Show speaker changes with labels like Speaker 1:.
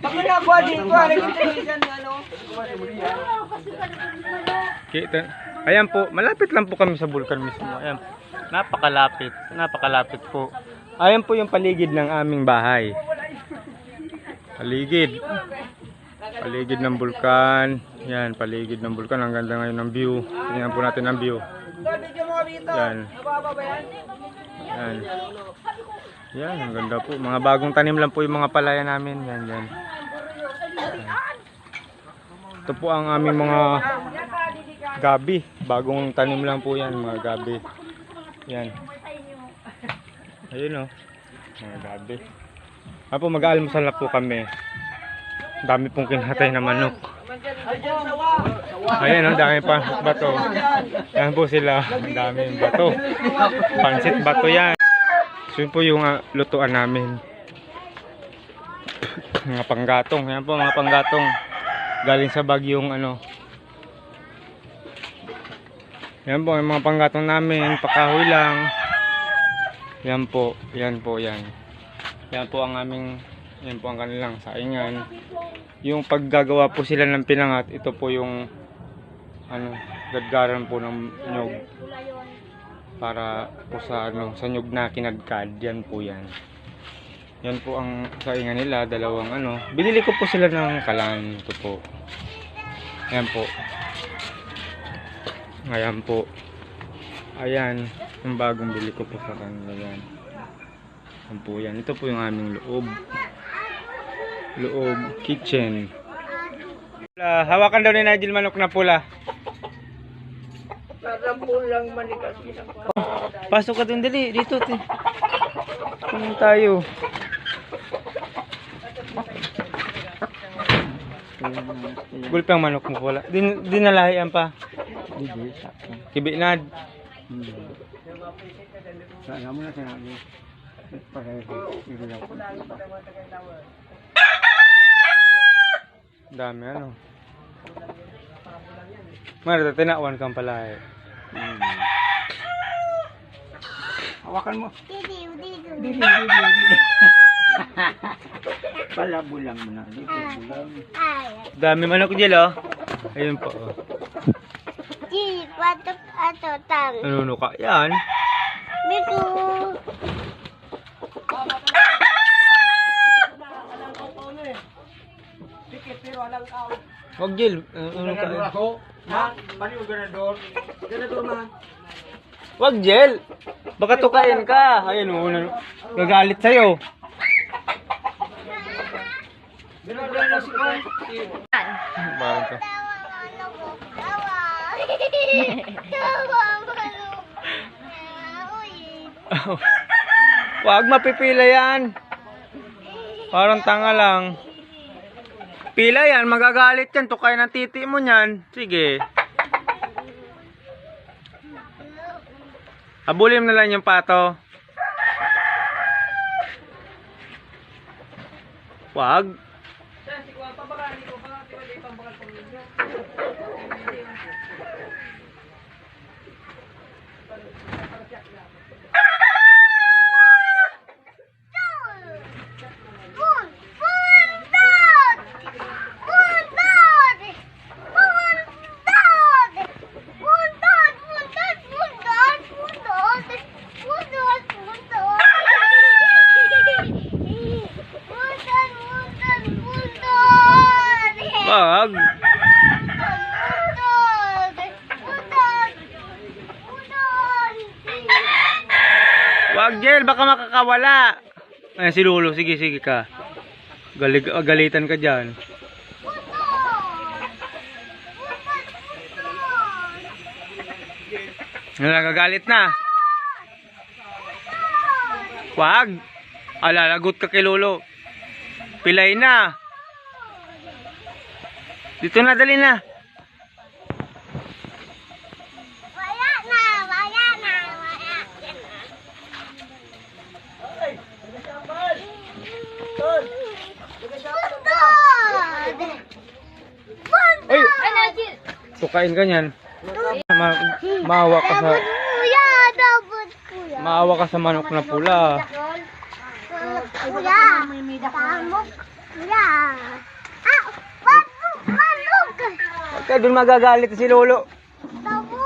Speaker 1: Ako na ako dito, ano?
Speaker 2: Kita. Ayan po, malapit lang po kami sa bulkan mismo. Ayan. Napakalapit. Napakalapit po. Ayan po yung paligid ng aming bahay. Paligid. Paligid ng bulkan. Yan, paligid ng bulkan. Ang ganda ngayon ng view. Tingnan po natin ang view. Yan. Yan. Yan, ang ganda po. Mga bagong tanim lang po yung mga palaya namin. Yan, yan. Ito po ang aming mga gabi. Bagong tanim lang po yan, mga gabi. Yan. Ayun o. Mga gabi. Apo, mag-aalmusal na po kami. Dami pong kinatay na manok. Ayan o, dami pa bato. Yan po sila. Ang dami yung bato. Pansit bato yan. So yun po yung lutuan namin. Mga panggatong. Yan po mga panggatong. Galing sa bagyong ano. Yan po yung mga panggatong namin. Pakahoy lang. Yan po. Yan po yan. Yan po ang aming. Yan po ang kanilang saingan. Yung paggagawa po sila ng pinangat. Ito po yung ano, gadgaran po ng nyog. Para po sa ano, sa nyog na kinadkad. Yan po yan. Yan po ang saingan nila, dalawang ano. Binili ko po sila ng kalan. Ito po. Ayan po. Ayan po. Ayan. Yung bagong bili ko po sa kanila. Yan. Ayan po yan. Ito po yung aming loob. Loob. Kitchen. Hawakan daw ni Nigel manok na pula.
Speaker 1: Para pulang manikas.
Speaker 2: Pasok ka dun dali. Dito. Kunin tayo. Gulpang manok mo pala. Dinalahian pa. Kibinad.
Speaker 1: Sana mo na sinabi.
Speaker 2: Dami ano. Mara, tinawan kang pala eh.
Speaker 1: Hawakan mo. Dili. Pala bulang mo na. Dito bulang.
Speaker 2: Dami manok dyan oh. Ayun po oh. Ano ka? Yan. Wag Jill. Ano ka?
Speaker 1: Ha? Mali o ganador? Ganador man.
Speaker 2: Wag Jill. Baka tukain ka. Ayun oh. Gagalit sa'yo.
Speaker 1: Ganador na si Juan.
Speaker 2: Barang ka. Wag mapipila yan. Parang tanga lang. Pila yan, magagalit yan. Tukay ng titi mo yan. Sige. Habulin mo na lang yung pato. Wag. Wag. Wag Jel, baka makakawala. Ayan si Lolo, sige ka. Galitan ka dyan. Nagagalit na. Wag. Alalagot ka kay Lolo. Pilay na. Dito na, dali na.
Speaker 3: Wala na.
Speaker 2: Uy! Tukain ka niyan. Maawa ka sa... Maawa ka sa manok na pula.
Speaker 3: Kuya. Kuya.
Speaker 2: doon magagalit si Lolo.
Speaker 3: Tapos